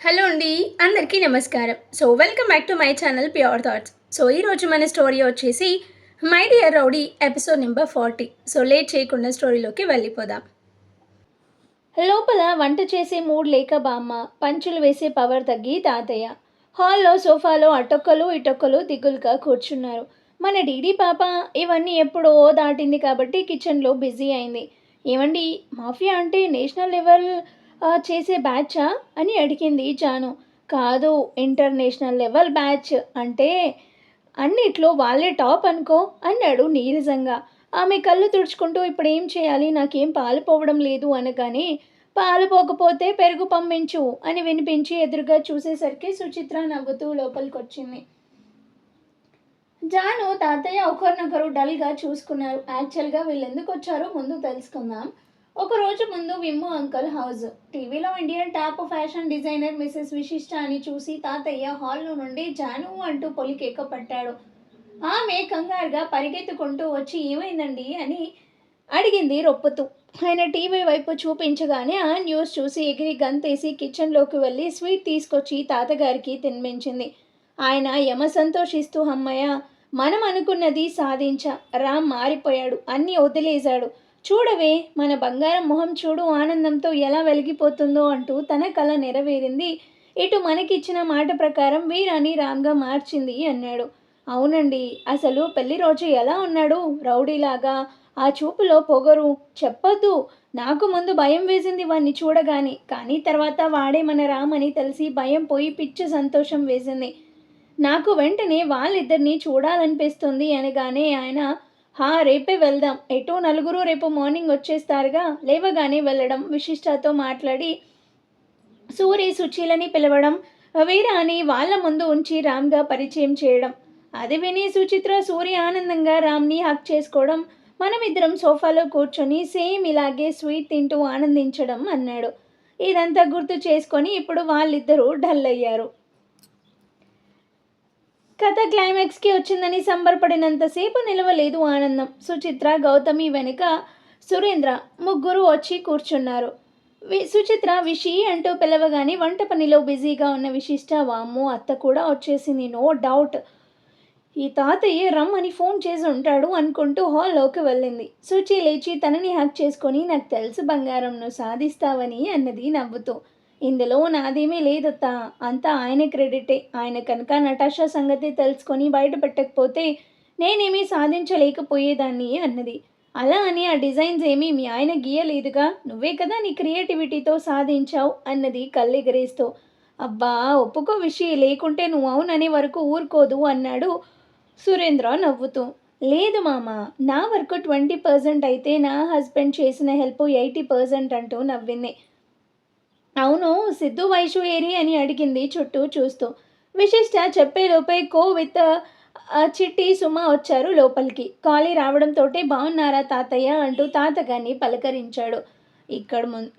Hello అండి, అందరికీ నమస్కారం. Welcome back to my channel pure thoughts. ఈరోజు మన స్టోరీ వచ్చేసి my dear rowdy episode number 40. Late చేయకుండా స్టోరీలోకి వెళ్ళిపోదాం. లోపల వంట చేసే మూడ్ లేక బామ్మ, పంచులు వేసే పవర్ తగ్గి తాతయ్య హాల్లో సోఫాలో అటొక్కలు ఇటొక్కలు దిగులుగా కూర్చున్నారు. మన డీడీ పాప ఇవన్నీ ఎప్పుడో దాటింది కాబట్టి కిచెన్లో బిజీ అయింది. ఏమండి, మాఫియా అంటే నేషనల్ లెవెల్ చేసే బ్యాచా అని అడిగింది జాను. కాదు, ఇంటర్నేషనల్ లెవెల్ బ్యాచ్, అంటే అన్నిట్లో వాళ్ళే టాప్ అనుకో అన్నాడు నీరజంగా. ఆమె కళ్ళు తుడుచుకుంటూ ఇప్పుడు ఏం చేయాలి, నాకేం పాలు పోవడం లేదు అనగానే, పాలు పోకపోతే పెరుగు పంపించు అని వినిపించి ఎదురుగా చూసేసరికి సుచిత్ర నవ్వుతూ లోపలికొచ్చింది. జాను తాతయ్య ఒకరినొకరు డల్గా చూసుకున్నారు. యాక్చువల్గా వీళ్ళు ఎందుకు వచ్చారో ముందు తెలుసుకుందాం. ఒకరోజు ముందు విమ్ము అంకల్ హౌస్ టీవీలో Indian top fashion designer Mrs విశిష్ట అని చూసి తాతయ్య హాల్లో నుండి జాను అంటూ పొలికేక పట్టాడు. ఆమె కంగారుగా పరిగెత్తుకుంటూ వచ్చి ఏమైందండి అని అడిగింది రొప్పుతూ. ఆయన టీవీ వైపు చూపించగానే ఆ న్యూస్ చూసి ఎగిరి గంతేసి కిచెన్లోకి వెళ్ళి స్వీట్ తీసుకొచ్చి తాతగారికి తినిపించింది. ఆయన యమ సంతోషిస్తూ, అమ్మయ్య, మనం అనుకున్నది సాధించా, రామ్ మారిపోయాడు, అన్నీ వదిలేశాడు, చూడవే మన బంగారం మొహం చూడు ఆనందంతో ఎలా వెలిగిపోతుందో అంటూ తన కల నెరవేరింది, ఇటు మనకిచ్చిన మాట ప్రకారం వీరాని రామ్గా మార్చింది అన్నాడు. అవునండి, అసలు పెళ్లి రోజు ఎలా ఉన్నాడు, రౌడీలాగా, ఆ చూపులో పొగరు చెప్పొద్దు. నాకు ముందు భయం వేసింది వాణ్ణి చూడగాని, కానీ తర్వాత వాడే మన రామ్ అని తెలిసి భయం పోయి పిచ్చి సంతోషం వేసింది. నాకు వెంటనే వాళ్ళిద్దరినీ చూడాలనిపిస్తుంది అనగానే ఆయన, రేపే వెళ్దాం, ఎటో నలుగురు రేపు మార్నింగ్ వచ్చేస్తారుగా, లేవగానే వెళ్ళడం, విశిష్టతో మాట్లాడి సూరి సుచీలని పిలవడం, వీరాని వాళ్ళ ముందు ఉంచి రామ్గా పరిచయం చేయడం. అది విని సుచిత్ర సూరి ఆనందంగా రామ్ని హక్ చేసుకోవడం, మనమిద్దరం సోఫాలో కూర్చొని సేమ్ ఇలాగే స్వీట్ తింటూ ఆనందించడం అన్నాడు. ఇదంతా గుర్తు చేసుకొని ఇప్పుడు వాళ్ళిద్దరూ డల్ అయ్యారు. కథ క్లైమాక్స్కి వచ్చిందని సంబరపడినంతసేపు నిలవలేదు ఆనందం. సుచిత్ర, గౌతమి వెనుక సురేంద్ర ముగ్గురు వచ్చి కూర్చున్నారు. సుచిత్ర విషి అంటూ పిలవగానే వంట పనిలో బిజీగా ఉన్న విశిష్ట, వామ్మో అత్త కూడా వచ్చేసింది, నో డౌట్ ఈ తాతయ్య రమ్మని ఫోన్ చేసి ఉంటాడు అనుకుంటూ హాల్లోకి వెళ్ళింది. సుచి లేచి తనని హక్ చేసుకొని, నాకు తెలుసు బంగారం, నువ్వు సాధిస్తావని అన్నది నవ్వుతూ. ఇందులో నాదేమీ లేదత్తా, అంతా ఆయన క్రెడిటే. ఆయన కనుక నటాషా సంగతి తెలుసుకొని బయట పెట్టకపోతే నేనేమీ సాధించలేకపోయేదాన్ని అన్నది. అలా అని ఆ డిజైన్స్ ఏమీ మీ ఆయన గీయలేదుగా, నువ్వే కదా నీ క్రియేటివిటీతో సాధించావు అన్నది కళ్ళెగరేస్తూ. అబ్బా ఒప్పుకో విషయం, లేకుంటే నువ్వు అవుననే వరకు ఊరుకోదు అన్నాడు సురేంద్ర నవ్వుతూ. లేదు మామ, నా వర్క్ 20% అయితే నా హస్బెండ్ చేసిన హెల్ప్ 80% అంటూ నవ్వింది. అవును, సిద్ధు వైషు ఏరి అని అడిగింది చుట్టూ చూస్తూ. విశిష్ట చెప్పేలోపే విత్ చిట్టి సుమ వచ్చారు లోపలికి. కాళీ రావడంతో బాగున్నారా తాతయ్య అంటూ తాతగారిని పలకరించాడు.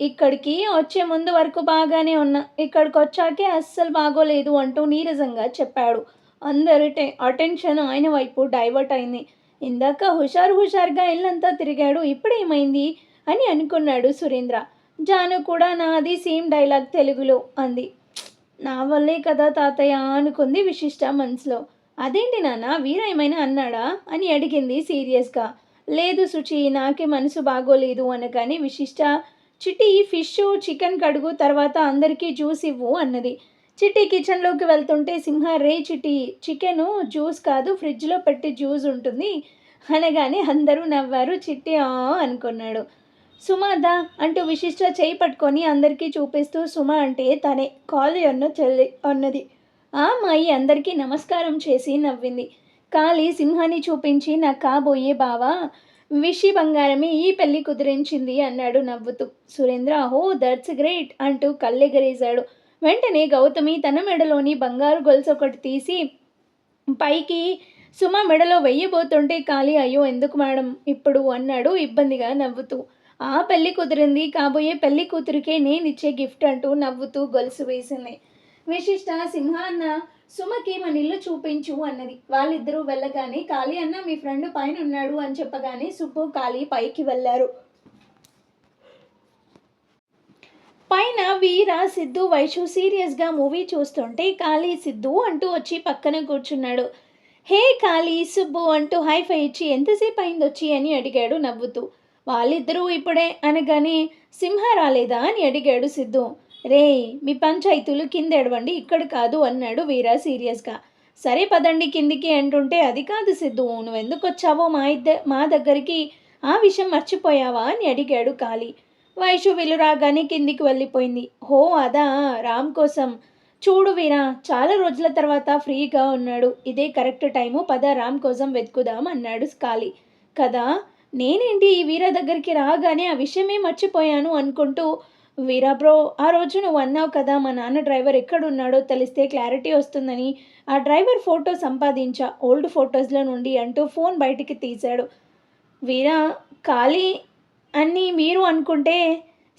ఇక్కడికి వచ్చే ముందు వరకు బాగానే ఉన్నా, ఇక్కడికి వచ్చాకే అస్సలు బాగోలేదు అంటూ నీరసంగా చెప్పాడు. అందరి అటెన్షన్ ఆయన వైపు డైవర్ట్ అయింది. ఇందాక హుషారుగా ఇల్లంతా తిరిగాడు, ఇప్పుడేమైంది అని అనుకున్నాడు సురేంద్ర. జాను కూడా నాది సేమ్ డైలాగ్ తెలుగులో అంది. నా వల్లే కదా తాతయ్య అనుకుంది విశిష్ట మనసులో. అదేంటి నాన్న, వీర ఏమైనా అన్నాడా అని అడిగింది సీరియస్గా. లేదు సుచి, నాకే మనసు బాగోలేదు అనగానే విశిష్ట, చిట్టి ఫిష్ చికెన్ కడుగు, తర్వాత అందరికీ జ్యూస్ ఇవ్వు అన్నది. చిట్టి కిచెన్లోకి వెళ్తుంటే సింహ, రే చిట్టి, చికెను జ్యూస్ కాదు, ఫ్రిడ్జ్లో పెట్టి జ్యూస్ ఉంటుంది అనగానే అందరూ నవ్వారు. చిట్టి అనుకున్నాడు. సుమాదా అంటూ విశిష్ట చేయి పట్టుకొని అందరికీ చూపిస్తూ, సుమ అంటే తనే, కాళీ అన్న చెల్లి అన్నది. ఆ అమ్మాయి అందరికీ నమస్కారం చేసి నవ్వింది. కాళీ సింహాన్ని చూపించి, నాకు కాబోయే బావా విషి బంగారమే ఈ పెళ్లి కుదిరించింది అన్నాడు నవ్వుతూ. సురేంద్ర, దట్స్ గ్రేట్ అంటూ కళ్ళెగరేశాడు. వెంటనే గౌతమి తన మెడలోని బంగారు గొలుసు ఒకటి తీసి పైకి సుమ మెడలో వెయ్యబోతుంటే కాళీ, అయ్యో ఎందుకు మేడం ఇప్పుడు అన్నాడు ఇబ్బందిగా నవ్వుతూ. ఆ పెళ్లి కుదిరింది, కాబోయే పెళ్లి కూతురికే నేనిచ్చే గిఫ్ట్ అంటూ నవ్వుతూ గొలుసు వేసింది. విశిష్ట, సింహ అన్న సుమకి మన ఇల్లు చూపించు అన్నది. వాళ్ళిద్దరూ వెళ్ళగానే కాళీ అన్న మీ ఫ్రెండ్ పైన ఉన్నాడు అని చెప్పగానే సుబ్బు కాళీ పైకి వెళ్ళారు. పైన వీర, సిద్ధు, వైషు సీరియస్గా మూవీ చూస్తుంటే కాళీ సిద్ధు అంటూ వచ్చి పక్కన కూర్చున్నాడు. హే కాళీ, సుబ్బు అంటూ హైఫై ఇచ్చి ఎంతసేపు అయిందొచ్చి అని అడిగాడు నవ్వుతూ. వాళ్ళిద్దరూ ఇప్పుడే అనగానే సింహ రాలేదా అని అడిగాడు సిద్ధు. రే, మీ పంచాయతీలు కింద ఎడవండి, ఇక్కడ కాదు అన్నాడు వీర సీరియస్గా. సరే పదండి కిందికి అంటుంటే అది కాదు సిద్ధు, నువ్వెందుకు వచ్చావో మా దగ్గరికి, ఆ విషయం మర్చిపోయావా అని అడిగాడు కాళీ. వైషు వీళ్ళు రాగానే కిందికి వెళ్ళిపోయింది. హో అదా, రామ్ కోసం. చూడు వీరా, చాలా రోజుల తర్వాత ఫ్రీగా ఉన్నాడు, ఇదే కరెక్ట్ టైము, పద రామ్ కోసం వెతుకుదాం అన్నాడు కాళీ. కదా, నేనేంటి ఈ వీరా దగ్గరికి రాగానే ఆ విషయమే మర్చిపోయాను అనుకుంటూ, వీరా బ్రో, ఆ రోజు నువ్వు అన్నావు కదా మా నాన్న డ్రైవర్ ఎక్కడున్నాడో తెలిస్తే క్లారిటీ వస్తుందని, ఆ డ్రైవర్ ఫోటో సంపాదించా ఓల్డ్ ఫొటోస్లో నుండి అంటూ ఫోన్ బయటికి తీశాడు. వీరా, ఖాళీ అని మీరు అనుకుంటే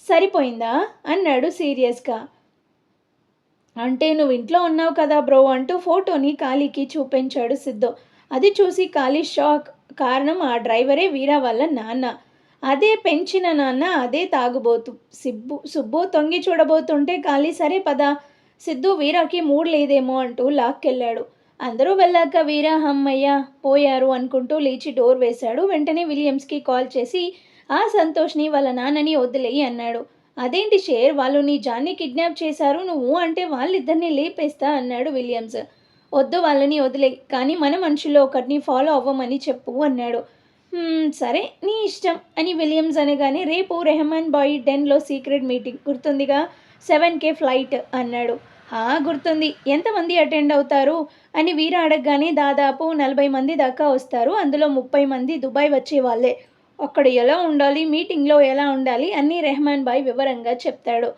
సరిపోయిందా అన్నాడు సీరియస్గా. అంటే నువ్వు ఇంట్లో ఉన్నావు కదా బ్రో అంటూ ఫోటోని కాళీకి చూపించాడు సిద్ధు. అది చూసి కాళీ షాక్. కారణం ఆ డ్రైవరే వీరా వాళ్ళ నాన్న. అదే పెంచిన నాన్న, అదే తాగుబోతు సుబ్బు తొంగి చూడబోతుంటే కాళీ సరే పద, సిద్ధు వీరాకి మూడ్ లేదేమో అంటూ లాక్కెళ్ళాడు. అందరూ వెళ్ళాక వీరా హమ్మయ్య పోయారు అనుకుంటూ లేచి డోర్ వేశాడు. వెంటనే విలియమ్స్కి కాల్ చేసి ఆ సంతోష్ని వాళ్ళ నాన్నని వదిలేయి అన్నాడు. అదేంటి షేర్, వాళ్ళు నీ జాన్ని కిడ్నాప్ చేశారు, నువ్వు అంటే వాళ్ళిద్దరిని లేపేస్తా అన్నాడు విలియమ్స్. వద్దు, వాళ్ళని వదిలేయి, కానీ మన మనుషుల్లో ఒకటిని ఫాలో అవ్వమని చెప్పు అన్నాడు. సరే నీ ఇష్టం అని విలియమ్స్ అనగానే రేపు రెహమాన్ బాయ్ డెన్లో సీక్రెట్ మీటింగ్ గుర్తుందిగా, 7K ఫ్లైట్ అన్నాడు. గుర్తుంది, ఎంతమంది అటెండ్ అవుతారు అని వీర అడగగానే దాదాపు 40 మంది దాకా వస్తారు, అందులో 30 మంది దుబాయ్ వచ్చే వాళ్ళే. అక్కడ ఎలా ఉండాలి, మీటింగ్లో ఎలా ఉండాలి అన్నీ రెహమాన్ బాయ్ వివరంగా చెప్తాడు.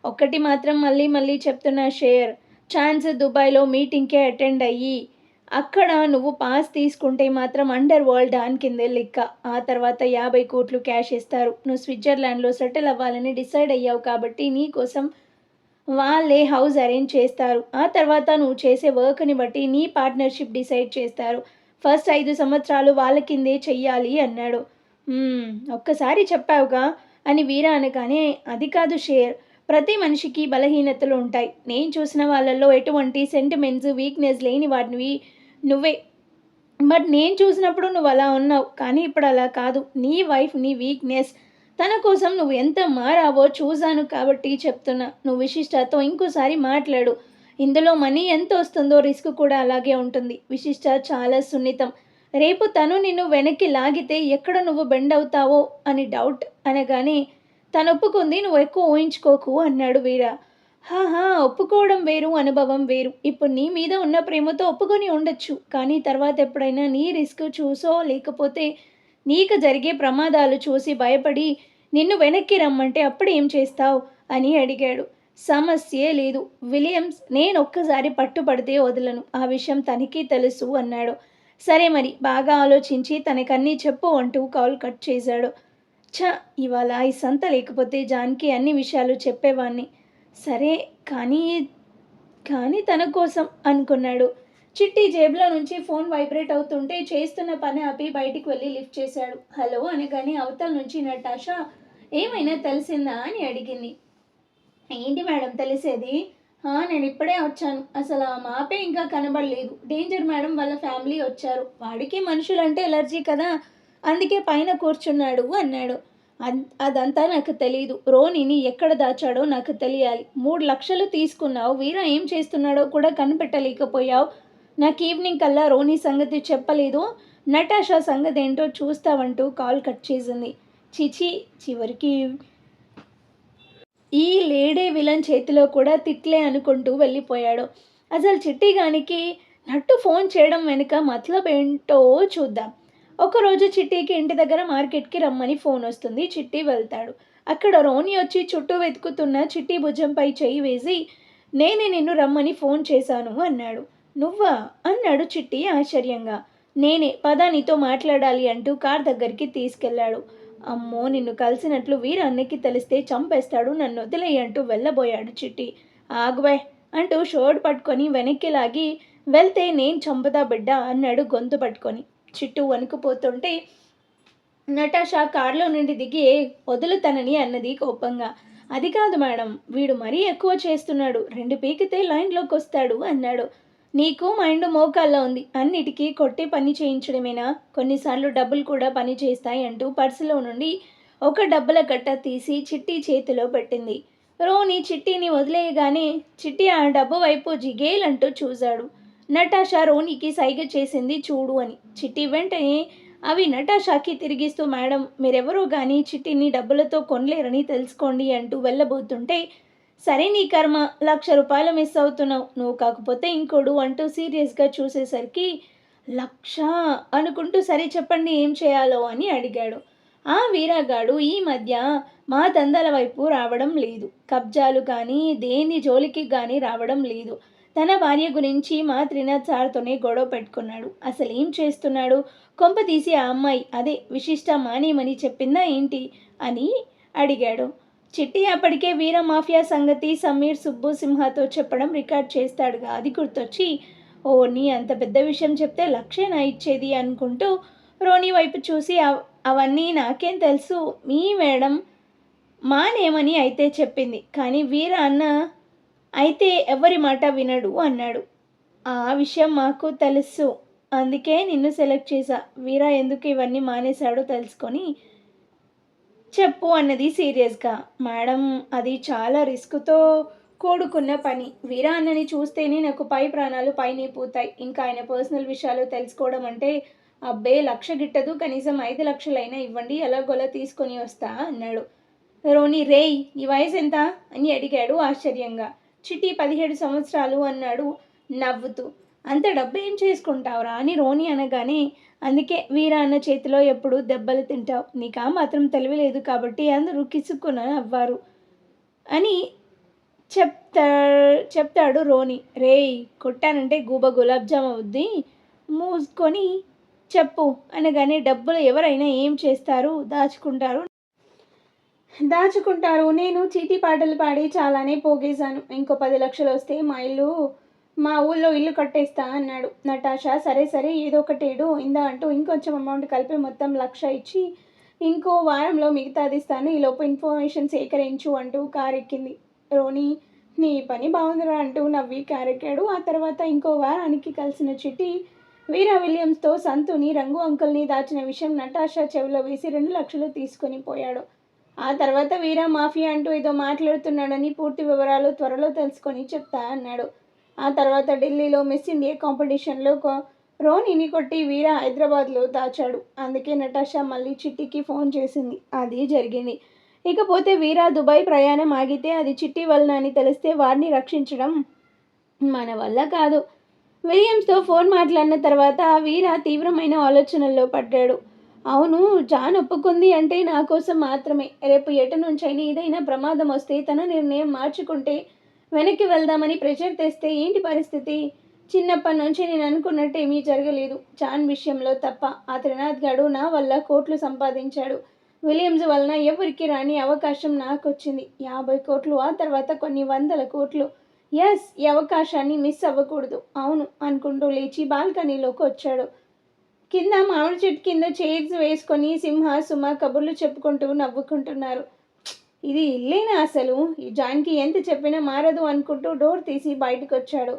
ఒక్కటి మాత్రం మళ్ళీ మళ్ళీ చెప్తున్నా షేర్, ఛాన్స్ దుబాయ్లో మీటింగ్కే అటెండ్ అయ్యి అక్కడ నువ్వు పాస్ తీసుకుంటే మాత్రం అండర్ వరల్డ్ డాన్ కిందే లెక్క. ఆ తర్వాత 50 కోట్లు క్యాష్ ఇస్తారు. నువ్వు స్విట్జర్లాండ్లో సెటిల్ అవ్వాలని డిసైడ్ అయ్యావు కాబట్టి నీ కోసం వాళ్ళే హౌస్ అరేంజ్ చేస్తారు. ఆ తర్వాత నువ్వు చేసే వర్క్ని బట్టి నీ పార్ట్నర్షిప్ డిసైడ్ చేస్తారు. ఫస్ట్ 5 సంవత్సరాలు వాళ్ళ కిందే చెయ్యాలి అన్నాడు. ఒక్కసారి చెప్పావుగా అని వీర అనగానే అది కాదు షేర్, ప్రతి మనిషికి బలహీనతలు ఉంటాయి. నేను చూసిన వాళ్ళల్లో ఎటువంటి సెంటిమెంట్స్ వీక్నెస్ లేని వాడివి నువ్వే. బట్ నేను చూసినప్పుడు నువ్వు అలా ఉన్నావు, కానీ ఇప్పుడు అలా కాదు. నీ వైఫ్ నీ వీక్నెస్, తన కోసం నువ్వు ఎంత మారావో చూశాను కాబట్టి చెప్తున్నా. నువ్వు విశిష్టతో ఇంకోసారి మాట్లాడు. ఇందులో మనీ ఎంత వస్తుందో రిస్క్ కూడా అలాగే ఉంటుంది. విశిష్ట చాలా సున్నితం. రేపు తను నిన్ను వెనక్కి లాగితే ఎక్కడ నువ్వు బెండ్ అవుతావో అని డౌట్ అనగానే తను ఒప్పుకుంది, నువ్వు ఎక్కువ ఊహించుకోకు అన్నాడు వీర. ఒప్పుకోవడం వేరు, అనుభవం వేరు. ఇప్పుడు నీ మీద ఉన్న ప్రేమతో ఒప్పుకొని ఉండొచ్చు, కానీ తర్వాత ఎప్పుడైనా నీ రిస్క్ చూసో లేకపోతే నీకు జరిగే ప్రమాదాలు చూసి భయపడి నిన్ను వెనక్కి రమ్మంటే అప్పుడు ఏం చేస్తావు అని అడిగాడు. సమస్యే లేదు విలియమ్స్, నేను ఒక్కసారి పట్టుపడితే వదలను, ఆ విషయం తనకి తెలుసు అన్నాడు. సరే మరి, బాగా ఆలోచించి తనకన్నీ చెప్పు అంటూ కాల్ కట్ చేశాడు. ఇవాళ ఈ సంత లేకపోతే జాన్కి అన్ని విషయాలు చెప్పేవాణ్ణి. సరే కానీ కానీ తన కోసం అనుకున్నాడు. చిట్టి జేబులో నుంచి ఫోన్ వైబ్రేట్ అవుతుంటే చేస్తున్న పని ఆపి బయటికి వెళ్ళి లిఫ్ట్ చేశాడు. హలో అనగానే అవతల నుంచి నటాషా, ఏమైనా తెలిసిందా అని అడిగింది. ఏంటి మేడం తెలిసేది? నేను ఇప్పుడే వచ్చాను, అసలు ఆ మాపే ఇంకా కనబడలేదు. డేంజర్ మేడం, వాళ్ళ ఫ్యామిలీ వచ్చారు, వాడికి మనుషులంటే ఎలర్జీ కదా, అందుకే పైన కూర్చున్నాడు అన్నాడు. అదంతా నాకు తెలీదు. రోనిని ఎక్కడ దాచాడో నాకు తెలియాలి. 3 లక్షలు తీసుకున్నావు, వీర ఏం చేస్తున్నాడో కూడా కనిపెట్టలేకపోయావు. నాకు ఈవినింగ్ కల్లా రోని సంగతి చెప్పలేదు, నటాషా సంగతి ఏంటో చూస్తావంటూ కాల్ కట్ చేసింది. చిచి, చివరికి ఈ లేడీ విలన్ చేతిలో కూడా తిట్లే అనుకుంటూ వెళ్ళిపోయాడు. అసలు చిట్టిగానికి నట్టు ఫోన్ చేయడం వెనుక మతలబ్ ఏంటో చూద్దాం. ఒకరోజు చిట్టికి ఇంటి దగ్గర మార్కెట్కి రమ్మని ఫోన్ వస్తుంది. చిట్టి వెళ్తాడు. అక్కడ రోని వచ్చి చుట్టూ వెతుకుతున్న చిట్టి భుజంపై చెయ్యి వేసి, నేనే నిన్ను రమ్మని ఫోన్ చేశాను అన్నాడు. నువ్వా అన్నాడు చిట్టి ఆశ్చర్యంగా. నేనే, పద నీతో మాట్లాడాలి అంటూ కార్ దగ్గరికి తీసుకెళ్లాడు. అమ్మో, నిన్ను కలిసినట్లు వీర అన్నకి తెలిస్తే చంపేస్తాడు, నన్ను వదిలేయి అంటూ వెళ్ళబోయాడు చిట్టి. ఆగువే అంటూ షోడ్ పట్టుకొని వెనక్కి లాగి, వెళ్తే నేను చంపుతా బిడ్డ అన్నాడు గొంతు పట్టుకొని. చిట్టు వణుకుపోతుంటే నటాషా కారులో నుండి దిగి వదులుతానని అన్నది కోపంగా. అది కాదు మేడం, వీడు మరీ ఎక్కువ చేస్తున్నాడు, 2 పీకితే లైన్లోకి వస్తాడు అన్నాడు. నీకు మైండ్ మోకాల్లో ఉంది, అన్నిటికీ కొట్టి పని చేయించడమేనా? కొన్నిసార్లు డబ్బులు కూడా పని చేస్తాయి అంటూ పర్సులో నుండి ఒక డబ్బుల కట్ట తీసి చిట్టి చేతిలో పెట్టింది. రోని చిట్టిని వదిలేయగానే చిట్టి ఆ డబ్బు వైపు జిగేలంటూ చూశాడు. నటాషా రోనికి సైగ చేసింది చూడు అని. చిట్టి వెంటనే అవి నటాషాకి తిరిగిస్తూ, మేడం మీరెవరో కానీ చిట్టిని డబ్బులతో కొనలేరని తెలుసుకోండి అంటూ వెళ్ళబోతుంటే, సరే నీ కర్మ, ₹1,00,000 మిస్ అవుతున్నావు, నువ్వు కాకపోతే ఇంకోడు అంటూ సీరియస్గా చూసేసరికి, 1,00,000 అనుకుంటూ సరే చెప్పండి ఏం చేయాలో అని అడిగాడు. ఆ వీరాగాడు ఈ మధ్య మా దందాల వైపు రావడం లేదు, కబ్జాలు కానీ దేని జోలికి కానీ రావడం లేదు. తన భార్య గురించి మా త్రినాథ్ సార్తోనే గొడవ పెట్టుకున్నాడు. అసలు ఏం చేస్తున్నాడు? కొంప తీసి ఆ అమ్మాయి అదే విశిష్ట మానేయమని చెప్పిందా ఏంటి అని అడిగాడు. చిట్టి అప్పటికే వీర మాఫియా సంగతి సమీర్, సుబ్బు, సింహతో చెప్పడం రికార్డ్ చేస్తాడుగా, అది గుర్తొచ్చి, ఓ నీ అంత పెద్ద విషయం చెప్తే 1,00,000 ఇచ్చేది అనుకుంటూ రోని వైపు చూసి, అవన్నీ నాకేం తెలుసు, మీ మేడం మానేమని అయితే చెప్పింది, కానీ వీర అన్న అయితే ఎవరి మాట వినడు అన్నాడు. ఆ విషయం మాకు తెలుసు, అందుకే నిన్ను సెలెక్ట్ చేశా. వీర ఎందుకు ఇవన్నీ మానేశాడో తెలుసుకొని చెప్పు అన్నది సీరియస్గా. మేడం అది చాలా రిస్క్తో కూడుకున్న పని. వీరా అన్నని చూస్తేనే నాకు పై ప్రాణాలు పైనే పోతాయి. ఇంకా ఆయన పర్సనల్ విషయాలు తెలుసుకోవడం అంటే, అబ్బే 1,00,000 గిట్టదు, కనీసం 5,00,000 ఇవ్వండి, ఎలాగోలా తీసుకొని వస్తా అన్నాడు. రోని రేయ్ నీ వయసు ఎంత అని అడిగాడు ఆశ్చర్యంగా. చిట్టి 17 సంవత్సరాలు అన్నాడు నవ్వుతూ. అంత డబ్బు ఏం చేసుకుంటావురా అని రోని అనగానే, అందుకే వీరా అన్న చేతిలో ఎప్పుడు దెబ్బలు తింటావు, నీకా మాత్రం తెలివి లేదు కాబట్టి అందరూ కిసుక్కున నవ్వారు అని చెప్తాడు రోని. రేయ్ కొట్టానంటే గూబ గులాబ్ జామ్ అవుద్ది, మూసుకొని చెప్పు అనగానే, డబ్బులు ఎవరైనా ఏం చేస్తారు, దాచుకుంటారు. నేను చీటీ పాటలు పాడి చాలానే పోగేశాను. ఇంకో 10 లక్షలు వస్తే మా ఊళ్ళో ఇల్లు కట్టేస్తా అన్నాడు. నటాషా సరే సరే ఏదో ఒకటేడు ఇందా అంటూ ఇంకొంచెం అమౌంట్ కలిపి మొత్తం 1,00,000 ఇచ్చి, ఇంకో వారంలో మిగతాది ఇస్తాను, ఈలోపు ఇన్ఫర్మేషన్ సేకరించు అంటూ కారెక్కింది. రోని నీ పని బాగుందిరా అంటూ నవ్వి కారెక్కాడు. ఆ తర్వాత ఇంకో వారానికి కలిసిన చిట్టి వీరా విలియమ్స్తో సంతుని, రంగు అంకుల్ని దాచిన విషయం నటాషా చెవిలో వేసి 2,00,000 తీసుకొని పోయాడు. ఆ తర్వాత వీరా మాఫియా అంటూ ఏదో మాట్లాడుతున్నాడని, పూర్తి వివరాలు త్వరలో తెలుసుకొని చెప్తా అన్నాడు. ఆ తర్వాత ఢిల్లీలో మిస్ ఇండియా కాంపిటీషన్లో రోనిని కొట్టి వీరా హైదరాబాద్లో దాచాడు. అందుకే నటాషా మళ్ళీ చిట్టికి ఫోన్ చేసింది. అది జరిగింది. ఇకపోతే వీరా దుబాయ్ ప్రయాణం ఆగితే అది చిట్టి వలన అని తెలిస్తే వారిని రక్షించడం మన వల్ల కాదు. విలియమ్స్తో ఫోన్ మాట్లాడిన తర్వాత వీరా తీవ్రమైన ఆలోచనల్లో పడ్డాడు. అవును, జాన్ ఒప్పుకుంది అంటే నా కోసం మాత్రమే. రేపు ఎటు నుంచైనా ఏదైనా ప్రమాదం వస్తే, తన నిర్ణయం మార్చుకుంటే, వెనక్కి వెళ్దామని ప్రెషర్ తెస్తే ఏంటి పరిస్థితి? చిన్నప్పటి నుంచి నేను అనుకున్నట్టు ఏమీ జరగలేదు, జాన్ విషయంలో తప్ప. ఆ త్రినాథ్ గాడు నా వల్ల కోట్లు సంపాదించాడు. విలియమ్స్ వలన ఎవరికి రాని అవకాశం నాకు వచ్చింది. 50 కోట్లు, ఆ తర్వాత కొన్ని 100 కోట్లు. ఎస్, ఈ అవకాశాన్ని మిస్ అవ్వకూడదు. అవును అనుకుంటూ లేచి బాల్కనీలోకి వచ్చాడు. కింద మామిడి చెట్టు కింద చైర్స్ వేసుకొని సింహ, సుమ కబుర్లు చెప్పుకుంటూ నవ్వుకుంటున్నారు. ఇది ఇల్లేనా అసలు? ఈ జాన్కి ఎంత చెప్పినా మారదు అనుకుంటూ డోర్ తీసి బయటకు వచ్చాడు.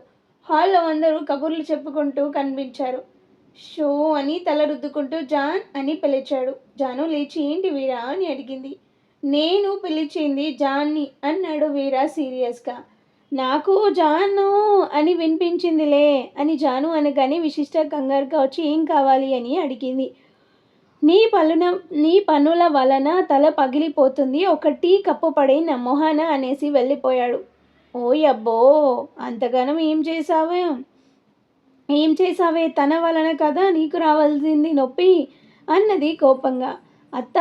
హాల్లో అందరూ కబుర్లు చెప్పుకుంటూ కనిపించారు. షో అని తల రుద్దుకుంటూ జాన్ అని పిలిచాడు. జాను లేచి ఏంటి వీరా అని అడిగింది. నేను పిలిచింది జాన్ని అన్నాడు వీరా సీరియస్గా. నాకు జాను అని వినిపించిందిలే అని జాను అనగానే విశిష్ట కంగారుగా వచ్చి ఏం కావాలి అని అడిగింది. నీ పనుల వలన తల పగిలిపోతుంది, ఒక టీ కప్పు పడే నా మొహాన అనేసి వెళ్ళిపోయాడు. ఓయబ్బో, అంతగానం ఏం చేసావే, తన వలన కదా నీకు రావాల్సింది నొప్పి అన్నది కోపంగా. అత్త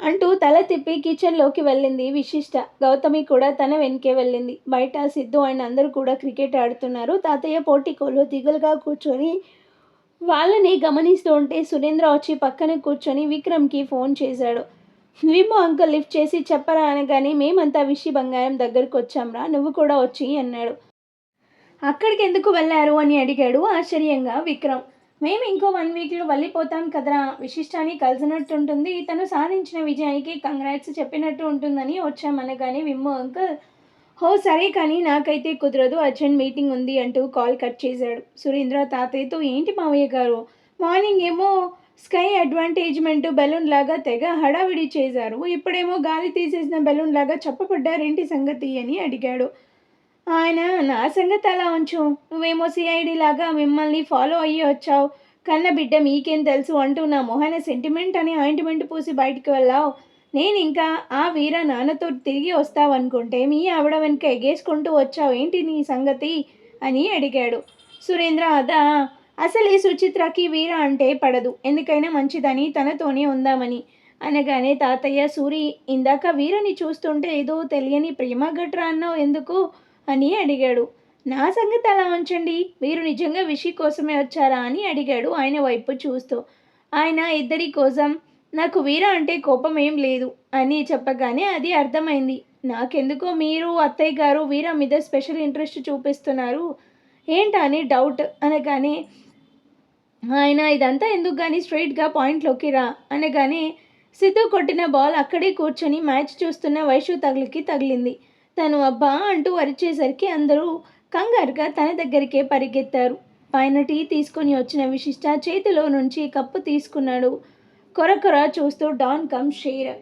అంటూ తల తిప్పి కిచెన్లోకి వెళ్ళింది విశిష్ట. గౌతమి కూడా తన వెనకే వెళ్ళింది. బయట సిద్ధు అండ్ అందరూ కూడా క్రికెట్ ఆడుతున్నారు. తాతయ్య పోర్టికోలో దిగులుగా కూర్చొని వాళ్ళని గమనిస్తూ ఉంటే సురేంద్ర వచ్చి పక్కన కూర్చొని విక్రమ్కి ఫోన్ చేశాడు. విమో అంకుల్ లిఫ్ట్ చేసి చెప్పరా అనగానే, మేమంతా విషి బంగారం దగ్గరకు వచ్చాంరా, నువ్వు కూడా వచ్చి అన్నాడు. అక్కడికి ఎందుకు వెళ్ళారు అని అడిగాడు ఆశ్చర్యంగా విక్రమ్. మేము ఇంకో 1 వీక్లో వెళ్ళిపోతాం కదరా, విశిష్టాన్ని కలిసినట్టుంటుంది, తను సాధించిన విజయానికి కంగ్రాట్స్ చెప్పినట్టు ఉంటుందని వచ్చామనగానే విమ్ము అంకుల్, హో సరే కానీ నాకైతే కుదరదు, అర్జెంట్ మీటింగ్ ఉంది అంటూ కాల్ కట్ చేశాడు. సురేంద్ర తాతయ్యతో, ఏంటి మావయ్య గారు, మార్నింగ్ ఏమో స్కై అడ్వాంటేజ్మెంట్ బెలూన్ లాగా తెగ హడావిడి చేశారు, ఇప్పుడేమో గాలి తీసేసిన బెలూన్ లాగా చెప్పబడ్డారేంటి సంగతి అని అడిగాడు. ఆయన, నా సంగతి అలా ఉంచు, నువ్వేమో సిఐడి లాగా మిమ్మల్ని ఫాలో అయ్యి వచ్చావు, కన్న బిడ్డ మీకేం తెలుసు అంటూ నా మొహాన సెంటిమెంట్ అని ఆయింట్మెంట్ పూసి బయటికి వెళ్ళావు. నేను ఇంకా ఆ వీర నాన్నతో తిరిగి వస్తావనుకుంటే మీ ఆవిడ వెనుక ఎగేసుకుంటూ వచ్చావు, ఏంటి నీ సంగతి అని అడిగాడు. సురేంద్ర, అదా, అసలు ఈ సుచిత్రకి వీర అంటే పడదు, ఎందుకైనా మంచిదని తనతోనే ఉందామని అనగానే, తాతయ్య సూరి, ఇందాక వీరని చూస్తుంటే ఏదో తెలియని ప్రేమ గట్రా అన్నావు ఎందుకు అని అడిగాడు. నా సంగతి అలా ఉంచండి, మీరు నిజంగా విషి కోసమే వచ్చారా అని అడిగాడు ఆయన వైపు చూస్తూ. ఆయన, ఇద్దరి కోసం, నాకు వీర అంటే కోపం ఏం లేదు అని చెప్పగానే అది అర్థమైంది. నాకెందుకో మీరు అత్తయ్య గారు వీర మీద స్పెషల్ ఇంట్రెస్ట్ చూపిస్తున్నారు ఏంటా అని డౌట్ అనగానే, ఆయన, ఇదంతా ఎందుకు కానీ స్ట్రైట్గా పాయింట్లోకి రా అనగానే, సిద్ధు కొట్టిన బాల్ అక్కడే కూర్చొని మ్యాచ్ చూస్తున్న వైషు తగిలింది. తను అబ్బా అంటూ అరిచేసరికి అందరూ కంగారుగా తన దగ్గరికే పరిగెత్తారు. పైన టీ తీసుకొని వచ్చిన విశిష్ట చేతిలో నుంచి కప్పు తీసుకున్నాడు. కొరకొర చూస్తూ, డాన్ కమ్ షేర్,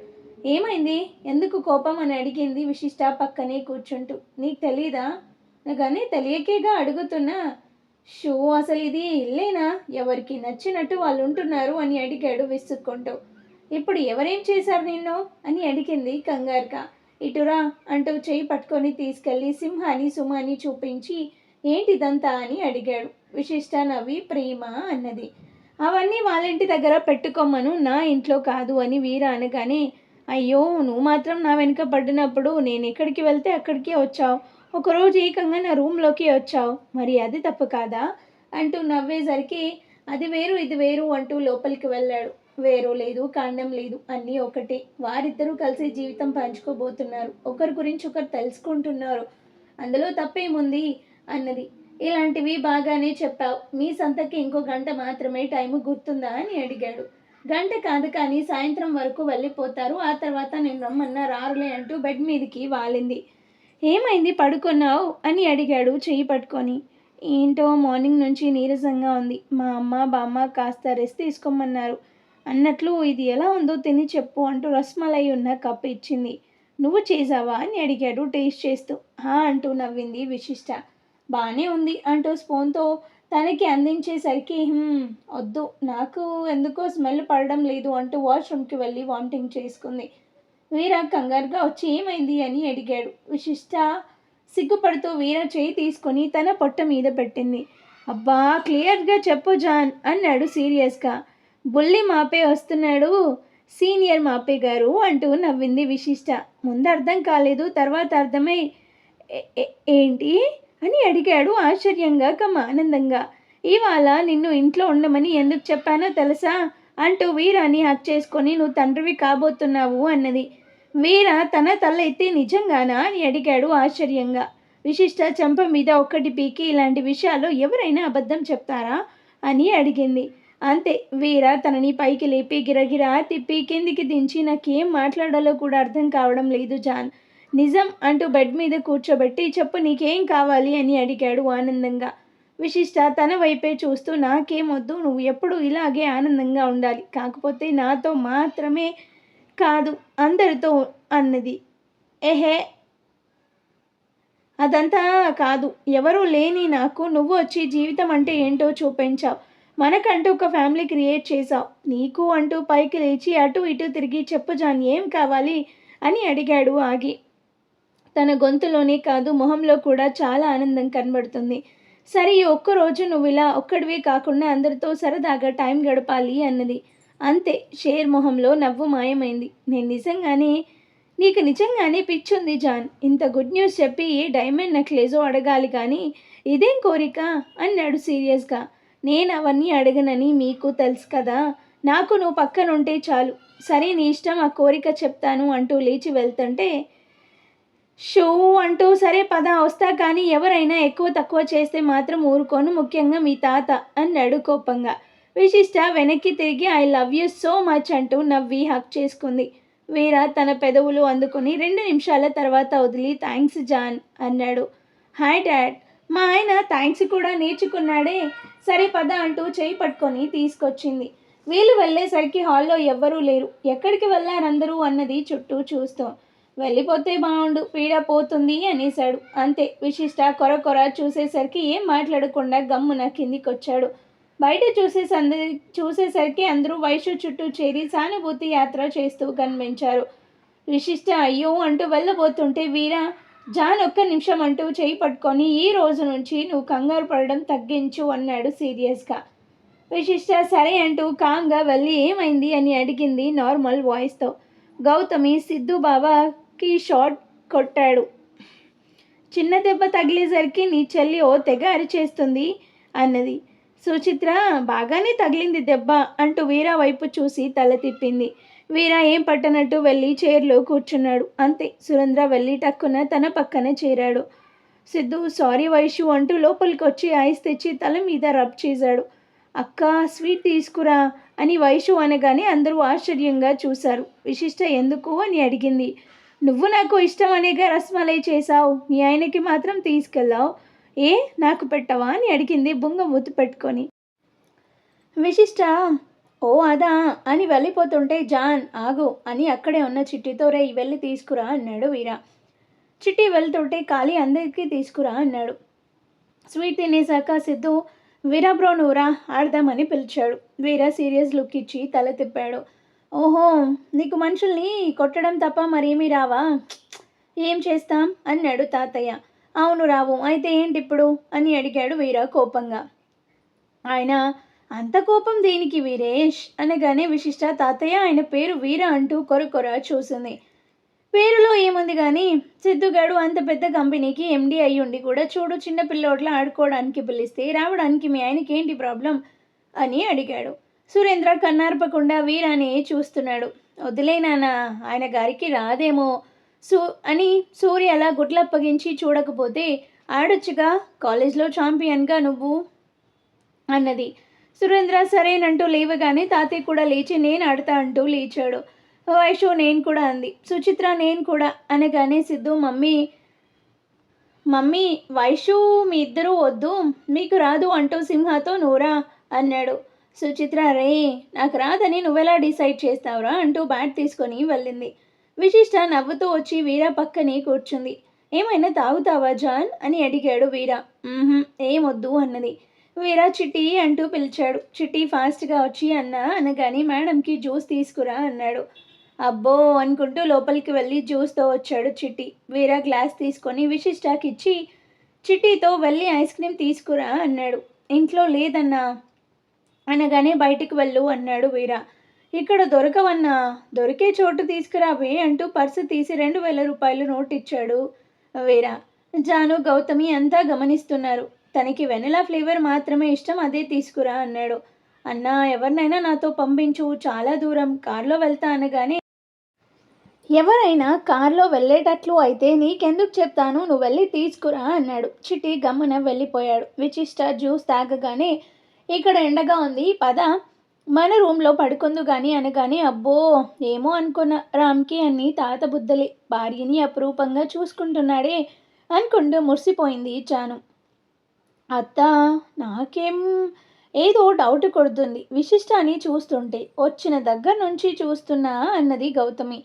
ఏమైంది, ఎందుకు కోపం అని అడిగింది విశిష్ట పక్కనే కూర్చుంటూ. నీకు తెలీదా అనగానే, తెలియకేగా అడుగుతున్నా. షూ, అసలు ఇది ఇల్లేనా, ఎవరికి నచ్చినట్టు వాళ్ళు ఉంటున్నారు అని అడిగాడు విసుక్కుంటూ. ఇప్పుడు ఎవరేం చేశారు నిన్ను అని అడిగింది కంగారుగా. ఇటురా అంటూ చేయి పట్టుకొని తీసుకెళ్ళి సింహాని సుమాని చూపించి, ఏంటిదంతా అని అడిగాడు. విశిష్ట నవ్వి, ప్రేమ అన్నది. అవన్నీ వాళ్ళింటి దగ్గర పెట్టుకోమను, నా ఇంట్లో కాదు అని వీర అనగానే, అయ్యో, నువ్వు మాత్రం నా వెనుక పడినప్పుడు నేను ఎక్కడికి వెళ్తే అక్కడికే వచ్చావు, ఒకరోజు ఏకంగా నా రూమ్లోకి వచ్చావు, మరి అది తప్పు కాదా అంటూ నవ్వేసరికి, అది వేరు ఇది వేరు అంటూ లోపలికి వెళ్ళాడు. వేరు లేదు, కాండం లేదు, అన్నీ ఒకటే, వారిద్దరూ కలిసి జీవితం పంచుకోబోతున్నారు, ఒకరి గురించి ఒకరు తెలుసుకుంటున్నారు, అందులో తప్పేముంది అన్నది. ఇలాంటివి బాగానే చెప్పావు, మీ సంతకి ఇంకో గంట మాత్రమే టైము, గుర్తుందా అని అడిగాడు. గంట కాదు కానీ సాయంత్రం వరకు వెళ్ళిపోతారు, ఆ తర్వాత నేను రమ్మన్నా రారులే అంటూ బెడ్ మీదకి వాలింది. ఏమైంది, పడుకున్నావు అని అడిగాడు చెయ్యి పట్టుకొని. ఏంటో మార్నింగ్ నుంచి నీరసంగా ఉంది, మా అమ్మ బామ్మ కాస్త రెస్ట్ తీసుకోమన్నారు, అన్నట్లు ఇది ఎలా ఉందో తిని చెప్పు అంటూ రస్మలై ఉన్న కప్పు ఇచ్చింది. నువ్వు చేసావా అని అడిగాడు టేస్ట్ చేస్తూ. హా అంటూ నవ్వింది విశిష్ట. బాగానే ఉంది అంటూ స్పూన్తో తనకి అందించేసరికి, వద్దు, నాకు ఎందుకో స్మెల్ పడడం లేదు అంటూ వాష్రూమ్కి వెళ్ళి వామిటింగ్ చేసుకుంది. వీర కంగారుగా వచ్చి ఏమైంది అని అడిగాడు. విశిష్ట సిగ్గుపడుతూ వీర చేయి తీసుకొని తన పొట్ట మీద పెట్టింది. అబ్బా, క్లియర్గా చెప్పు జాన్ అన్నాడు సీరియస్గా. బుల్లి మాపే వస్తున్నాడు సీనియర్ మాపే గారు అంటూ నవ్వింది విశిష్ట. ముందు అర్థం కాలేదు, తర్వాత అర్థమై, ఏంటి అని అడిగాడు ఆశ్చర్యంగా కమ్మ ఆనందంగా. ఇవాళ నిన్ను ఇంట్లో ఉండమని ఎందుకు చెప్పానో తెలుసా అంటూ వీరాని హక్ చేసుకొని, నువ్వు తండ్రివి కాబోతున్నావు అన్నది. వీర తన తల ఎత్తి, నిజంగానా అని అడిగాడు ఆశ్చర్యంగా. విశిష్ట చెంప మీద ఒక్కటి పీకి, ఇలాంటి విషయాల్లో ఎవరైనా అబద్ధం చెప్తారా అని అడిగింది. అంతే, వీర తనని పైకి లేపి గిరగిరా తిప్పి కిందికి దించి, నాకేం మాట్లాడాలో కూడా అర్థం కావడం లేదు జాన్, నిజం అంటూ బెడ్ మీద కూర్చోబెట్టి, చెప్పు నీకేం కావాలి అని అడిగాడు ఆనందంగా. విశిష్ట తన వైపే చూస్తూ, నాకేం వద్దు, నువ్వు ఎప్పుడు ఇలాగే ఆనందంగా ఉండాలి, కాకపోతే నాతో మాత్రమే కాదు అందరితో అన్నది. ఏహే, అదంతా కాదు, ఎవరూ లేని నాకు నువ్వు వచ్చి జీవితం అంటే ఏంటో చూపించావు, మనకంటూ ఒక ఫ్యామిలీ క్రియేట్ చేశావు, నీకు అంటూ పైకి లేచి అటు ఇటు తిరిగి చెప్పు జాన్, ఏం కావాలి అని అడిగాడు ఆగి. తన గొంతులోనే కాదు మొహంలో కూడా చాలా ఆనందం కనబడుతుంది. సరే, ఈ ఒక్కరోజు నువ్వు ఇలా ఒక్కడివే కాకుండా అందరితో సరదాగా టైం గడపాలి అన్నది. అంతే, షేర్ మొహంలో నవ్వు మాయమైంది. నీకు నిజంగానే పిచ్చుంది జాన్, ఇంత గుడ్ న్యూస్ చెప్పి ఏ డైమండ్ నెక్లెజో అడగాలి కానీ ఇదేం కోరిక అన్నాడు సీరియస్గా. నేను అవన్నీ అడగనని మీకు తెలుసు కదా, నాకు నువ్వు పక్కనుంటే చాలు. సరే, నీ ఇష్టం, ఆ కోరిక చెప్తాను అంటూ లేచి వెళ్తుంటే, షూ అంటూ సరే పద వస్తా కానీ ఎవరైనా ఎక్కువ తక్కువ చేస్తే మాత్రం ఊరుకోను, ముఖ్యంగా మీ తాత అన్నాడు కోపంగా. విశిష్ట వెనక్కి తిరిగి I love you so much అంటూ నవ్వి హక్ చేసుకుంది. వీర తన పెదవులు అందుకుని 2 నిమిషాల తర్వాత వదిలి థ్యాంక్స్ జాన్ అన్నాడు. Hi dad. మా ఆయన థ్యాంక్స్ కూడా నేర్చుకున్నాడే. సరే పద అంటూ చేయి పట్టుకొని తీసుకొచ్చింది. వీళ్ళు వెళ్ళేసరికి హాల్లో ఎవ్వరూ లేరు. ఎక్కడికి వెళ్ళారందరూ అన్నది చుట్టూ చూస్తూ. వెళ్ళిపోతే బాగుండు, పీడ పోతుంది అనేశాడు. అంతే. విశిష్ట కొర కొర చూసేసరికి ఏం మాట్లాడకుండా గమ్మున కిందికొచ్చాడు. బయట చూసేసరికి అందరూ వైషు చుట్టూ చేరి సానుభూతి యాత్ర చేస్తూ కనిపించారు. విశిష్ట అయ్యో అంటూ వెళ్ళబోతుంటే వీర జాన్ 1 నిమిషం అంటూ చేయి పట్టుకొని ఈ రోజు నుంచి నువ్వు కంగారు పడడం తగ్గించు అన్నాడు సీరియస్గా. విశిష్ట సరే అంటూ కామ్గా వెళ్ళి ఏమైంది అని అడిగింది నార్మల్ వాయిస్తో. గౌతమి సిద్ధు బాబాకి షాట్ కొట్టాడు. చిన్న దెబ్బ తగిలేసరికి నీ చెల్లి ఓ తెగ అరిచేస్తుంది అన్నది. సుచిత్ర బాగానే తగిలింది దెబ్బ అంటూ వీరా వైపు చూసి తల తిప్పింది. వీరా ఏం పట్టనట్టు వెళ్ళి చైర్లో కూర్చున్నాడు. అంతే. సురేంద్ర వెళ్ళి టక్కున తన పక్కన చేరాడు. సిద్ధు సారీ వైషు అంటూ లోపలికి వచ్చి ఐస్ తెచ్చి తల మీద రబ్ చేశాడు. అక్క స్వీట్ తీసుకురా అని వైషు అనగానే అందరూ ఆశ్చర్యంగా చూశారు. విశిష్ట ఎందుకు అని అడిగింది. నువ్వు నాకు ఇష్టం అనేగా రస్మలై చేశావు, మీ ఆయనకి మాత్రం తీసుకెళ్ళావు, ఏ నాకు పెట్టవా అని అడిగింది బుంగ మూతి పెట్టుకొని. విశిష్ట ఓ అదా అని వెళ్ళిపోతుంటే జాన్ ఆగు అని అక్కడే ఉన్న చిట్టితో రే వెళ్ళి తీసుకురా అన్నాడు వీరా. చిట్టి వెళ్తుంటే ఖాళీ అందరికీ తీసుకురా అన్నాడు. స్వీట్ తినేశాక సిద్ధు వీరా బ్రో నువ్వురా ఆడదామని పిలిచాడు. వీరా సీరియస్ లుక్ ఇచ్చి తల తిప్పాడు. ఓహో నీకు మనుషుల్ని కొట్టడం తప్ప మరేమీ రావా? ఏం చేస్తాం అన్నాడు తాతయ్య. అవును రావు, అయితే ఏంటి ఇప్పుడు అని అడిగాడు వీరా కోపంగా. ఆయన అంత కోపం దేనికి వీరేష్ అనగానే విశిష్ట తాతయ్య ఆయన పేరు వీర అంటూ కొర చూసింది. పేరులో ఏముంది కానీ సిద్ధుగాడు అంత పెద్ద కంపెనీకి ఎండి అయ్యి ఉండి కూడా చూడు చిన్న పిల్లోట్ల ఆడుకోవడానికి పిలిస్తే రావడానికి మీ ఆయనకి ఏంటి ప్రాబ్లం అని అడిగాడు. సురేంద్ర కన్నార్పకుండా వీరాని చూస్తున్నాడు. వదిలే నాన్న, ఆయన గారికి రాదేమో అని సూర్య అలా గుడ్లప్పగించి చూడకపోతే ఆడొచ్చుగా, కాలేజ్లో ఛాంపియన్గా నువ్వు అన్నది. సురేంద్ర సరేనంటూ లేవగానే తాతయ్య కూడా లేచి నేను ఆడతా అంటూ లేచాడు. వైషు నేను కూడా అంది. సుచిత్ర నేను కూడా అనగానే సిద్ధు మమ్మీ వైషు మీ ఇద్దరూ వద్దు, మీకు రాదు అంటూ సింహతో నూరా అన్నాడు. సుచిత్ర రే నాకు రాదని నువ్వెలా డిసైడ్ చేస్తావురా అంటూ బ్యాట్ తీసుకొని వెళ్ళింది. విశిష్ట నవ్వుతూ వచ్చి వీరా పక్కనే కూర్చుంది. ఏమైనా తాగుతావా జాన్ అని అడిగాడు వీరా. ఏమొద్దు అన్నది. వీరా చిట్టి అంటూ పిలిచాడు. చిట్టి ఫాస్ట్గా వచ్చి అనగానే మేడంకి జ్యూస్ తీసుకురా అన్నాడు. అబ్బో అనుకుంటూ లోపలికి వెళ్ళి జ్యూస్తో వచ్చాడు చిట్టి. వీరా గ్లాస్ తీసుకొని విశిష్టాకి ఇచ్చి చిట్టితో వెళ్ళి ఐస్ క్రీమ్ తీసుకురా అన్నాడు. ఇంట్లో లేదన్నా అనగానే బయటికి వెళ్ళు అన్నాడు వీరా. ఇక్కడ దొరకవన్నా, దొరికే చోటు తీసుకురావే అంటూ పర్సు తీసి 2000 రూపాయలు నోట్ ఇచ్చాడు వీరా. జాను గౌతమి అంతా గమనిస్తున్నారు. తనకి వెనిలా ఫ్లేవర్ మాత్రమే ఇష్టం, అదే తీసుకురా అన్నాడు. అన్నా ఎవరినైనా నాతో పంపించు, చాలా దూరం, కార్లో వెళ్తా అనగానే ఎవరైనా కార్లో వెళ్ళేటట్లు అయితే నీకెందుకు చెప్తాను, నువ్వు వెళ్ళి తీసుకురా అన్నాడు. చిట్టి గమ్మున వెళ్ళిపోయాడు. విశిష్ట జ్యూస్ తాగగానే ఇక్కడ ఎండగా ఉంది పద మన రూమ్లో పడుకుందు కానీ అనగానే అబ్బో ఏమో అనుకున్న రామ్కి అన్ని తాత బుద్ధలే, భార్యని అపురూపంగా చూసుకుంటున్నాడే అనుకుంటూ మురిసిపోయింది జాను. అత్త నాకేం ఏదో డౌట్ కొడుతుంది విశిష్టాన్ని చూస్తుంటే, వచ్చిన దగ్గర నుంచి చూస్తున్నా అన్నది గౌతమి.